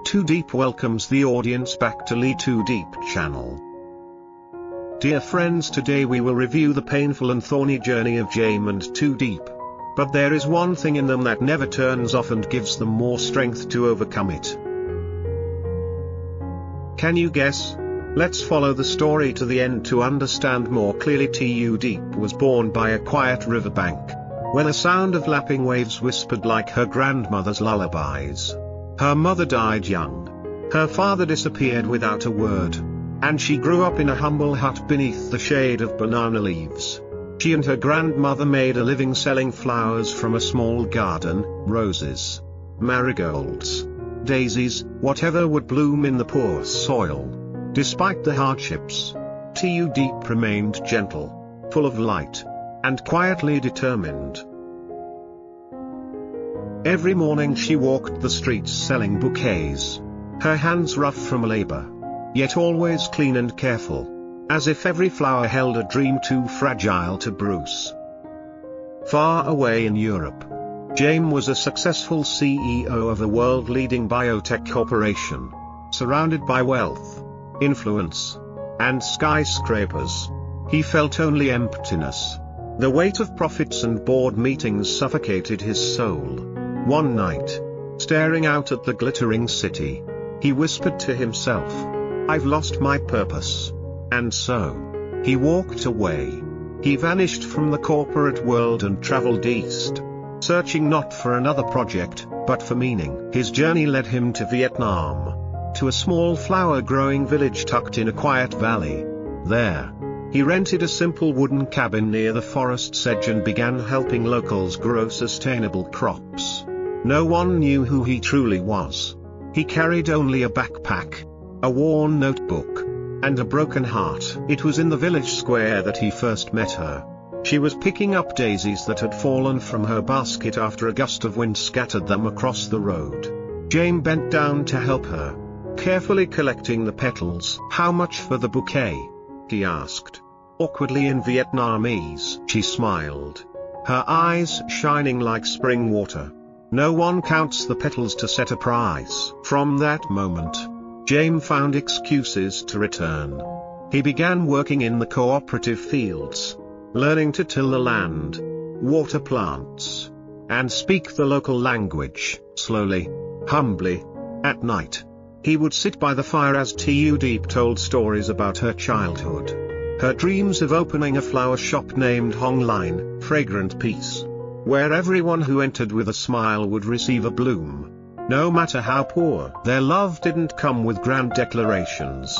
Tu Diep welcomes the audience back to lytudiep channel. Dear friends, today we will review the painful and thorny journey of Jame and Tu Diep. But there is one thing in them that never turns off and gives them more strength to overcome it. Can you guess? Let's follow the story to the end to understand more clearly. Tu Diep was born by a quiet riverbank, when a sound of lapping waves whispered like her grandmother's lullabies. Her mother died young. Her father disappeared without a word. And she grew up in a humble hut beneath the shade of banana leaves. She and her grandmother made a living selling flowers from a small garden, roses, marigolds, daisies, whatever would bloom in the poor soil. Despite the hardships, Tu Diep remained gentle, full of light, and quietly determined. Every morning she walked the streets selling bouquets, her hands rough from labor, yet always clean and careful, as if every flower held a dream too fragile to bruise. Far away in Europe, Jame was a successful CEO of a world-leading biotech corporation, surrounded by wealth, influence, and skyscrapers. He felt only emptiness. The weight of profits and board meetings suffocated his soul. One night, staring out at the glittering city, he whispered to himself, "I've lost my purpose." And so, he walked away. He vanished from the corporate world and traveled east, searching not for another project, but for meaning. His journey led him to Vietnam, to a small flower-growing village tucked in a quiet valley. There, he rented a simple wooden cabin near the forest's edge and began helping locals grow sustainable crops. No one knew who he truly was. He carried only a backpack, a worn notebook, and a broken heart. It was in the village square that he first met her. She was picking up daisies that had fallen from her basket after a gust of wind scattered them across the road. Jame bent down to help her, carefully collecting the petals. "How much for the bouquet?" he asked. Awkwardly in Vietnamese, she smiled, her eyes shining like spring water. No one counts the petals to set a price. From that moment, Jame found excuses to return. He began working in the cooperative fields, learning to till the land, water plants, and speak the local language. Slowly, humbly, at night, he would sit by the fire as Tu Diep told stories about her childhood, her dreams of opening a flower shop named Hong Line, Fragrant Peace, where everyone who entered with a smile would receive a bloom, no matter how poor. Their love didn't come with grand declarations.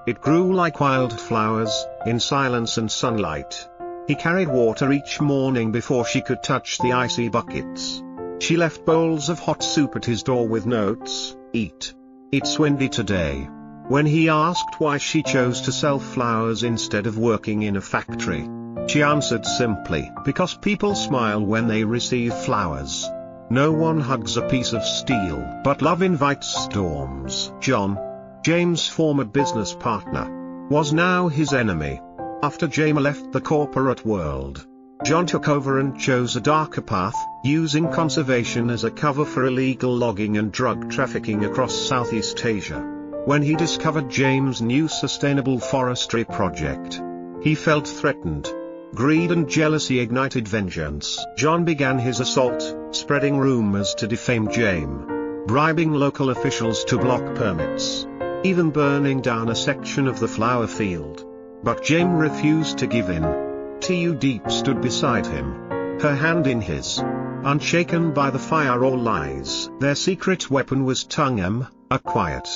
It grew like wildflowers, in silence and sunlight. He carried water each morning before she could touch the icy buckets. She left bowls of hot soup at his door with notes, "Eat. It's windy today." When he asked why she chose to sell flowers instead of working in a factory, she answered simply, "Because people smile when they receive flowers. No one hugs a piece of steel, but love invites storms." Jonh, Jame's former business partner, was now his enemy. After Jame left the corporate world, Jonh took over and chose a darker path, using conservation as a cover for illegal logging and drug trafficking across Southeast Asia. When he discovered Jame's new sustainable forestry project, he felt threatened. Greed and jealousy ignited vengeance. Jonh began his assault, spreading rumors to defame Jame, bribing local officials to block permits, even burning down a section of the flower field. But Jame refused to give in. Tu Diep stood beside him, her hand in his, unshaken by the fire or lies. Their secret weapon was Tu, a quiet,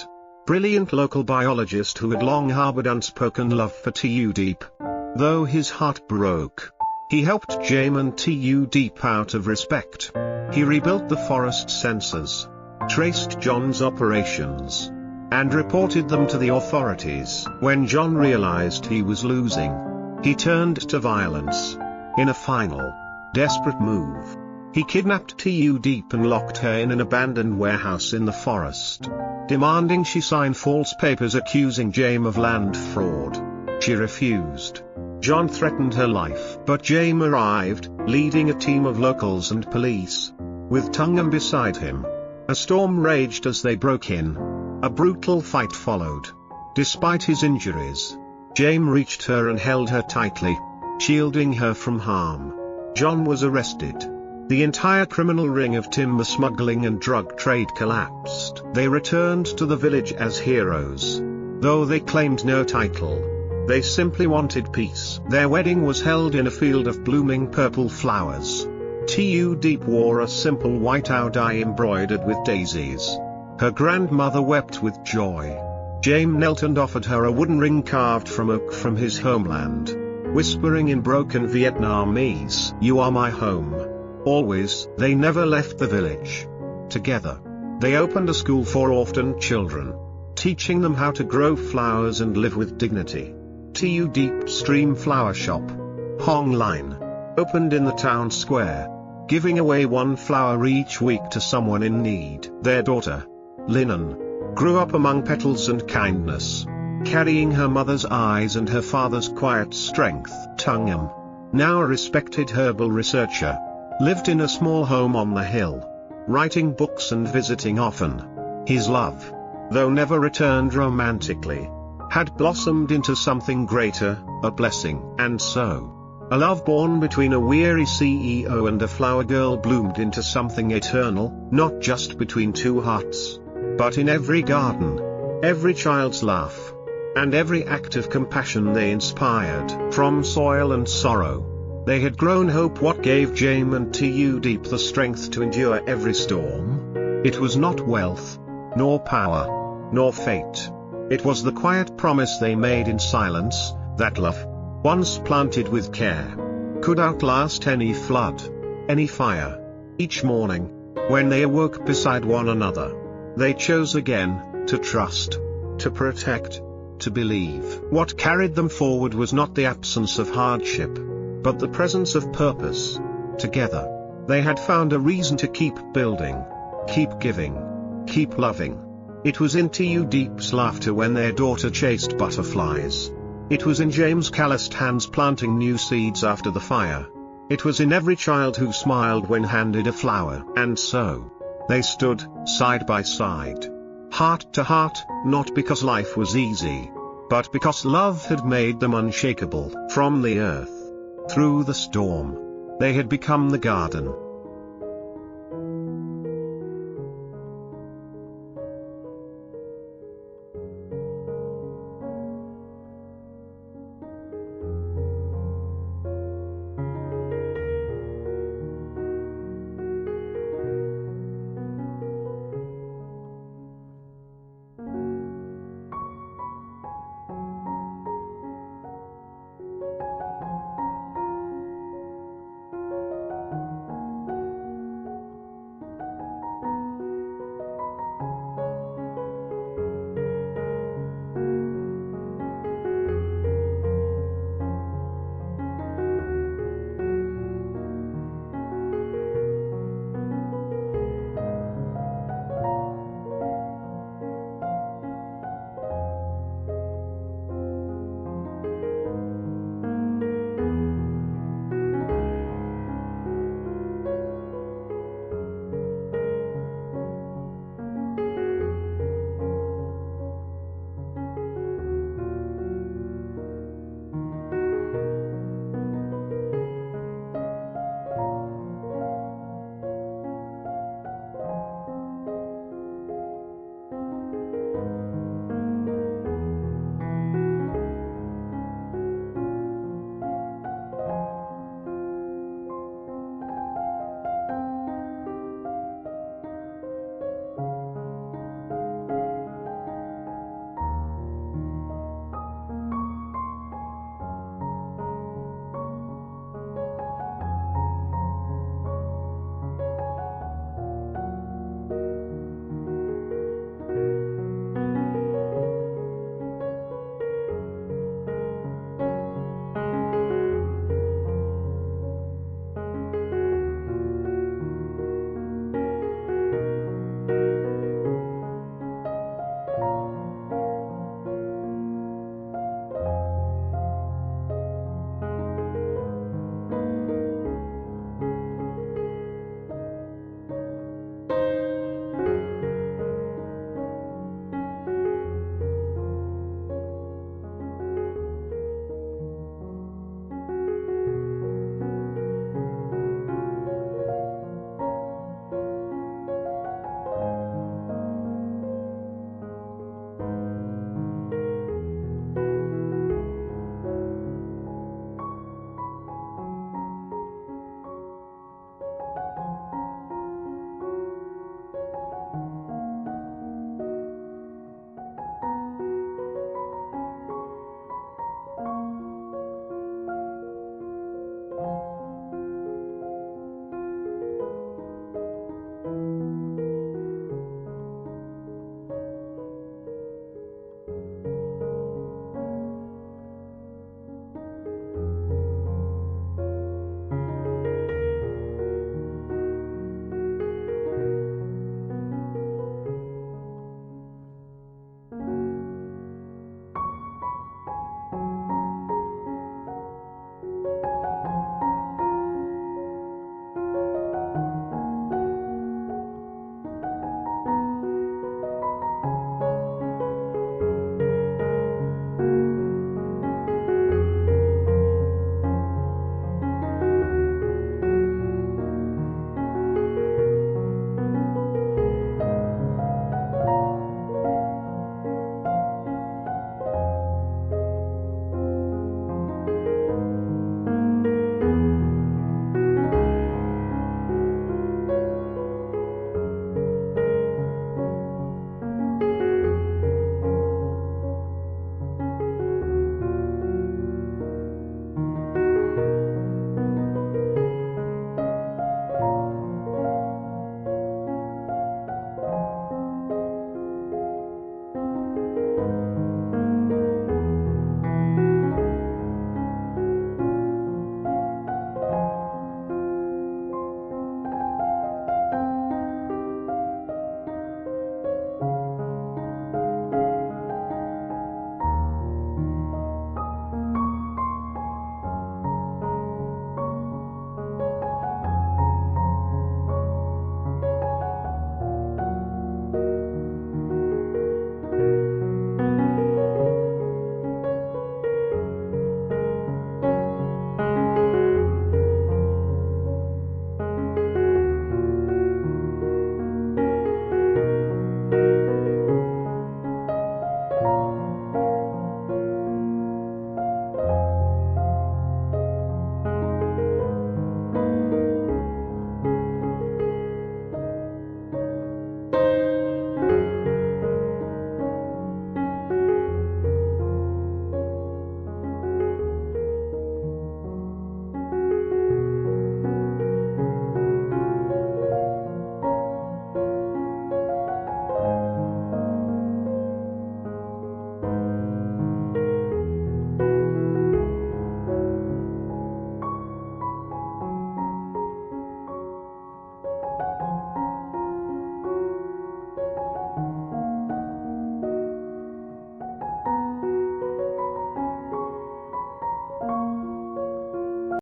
brilliant local biologist who had long harbored unspoken love for Tu Diep. Though his heart broke, he helped Jame and Tu Diep out of respect. He rebuilt the forest sensors, traced John's operations, and reported them to the authorities. When Jonh realized he was losing, he turned to violence. In a final, desperate move, he kidnapped Tu Diep and locked her in an abandoned warehouse in the forest, demanding she sign false papers accusing Jame of land fraud. She refused. Jonh threatened her life. But Jame arrived, leading a team of locals and police, with Tu beside him. A storm raged as they broke in, A brutal fight followed. Despite his injuries, Jame reached her and held her tightly, shielding her from harm. Jonh was arrested. The entire criminal ring of timber smuggling and drug trade collapsed. They returned to the village as heroes. Though they claimed no title, they simply wanted peace. Their wedding was held in a field of blooming purple flowers. Tu Diep wore a simple white dye embroidered with daisies. Her grandmother wept with joy. Jame knelt and offered her a wooden ring carved from oak from his homeland, whispering in broken Vietnamese, "You are my home." Always, they never left the village. Together, they opened a school for orphaned children, teaching them how to grow flowers and live with dignity. Tu Diep Stream Flower Shop, Hong Line, opened in the town square, giving away one flower each week to someone in need. Their daughter, Linan, grew up among petals and kindness, carrying her mother's eyes and her father's quiet strength. Jonh, now a respected herbal researcher, lived in a small home on the hill, writing books and visiting often. His love, though never returned romantically, had blossomed into something greater, a blessing. And so, a love born between a weary CEO and a flower girl bloomed into something eternal, not just between two hearts, but in every garden, every child's laugh, and every act of compassion they inspired. From soil and sorrow, they had grown hope. What gave Jame and Tu Diep the strength to endure every storm? It was not wealth, nor power, nor fate. It was the quiet promise they made in silence, that love, once planted with care, could outlast any flood, any fire. Each morning, when they awoke beside one another, they chose again, to trust, to protect, to believe. What carried them forward was not the absence of hardship, but the presence of purpose. Together, they had found a reason to keep building, keep giving, keep loving. It was in Tu Diep's laughter when their daughter chased butterflies. It was in Jame's calloused hands planting new seeds after the fire. It was in every child who smiled when handed a flower. And so, they stood, side by side, heart to heart, not because life was easy, but because love had made them unshakable. From the earth, through the storm, they had become the garden.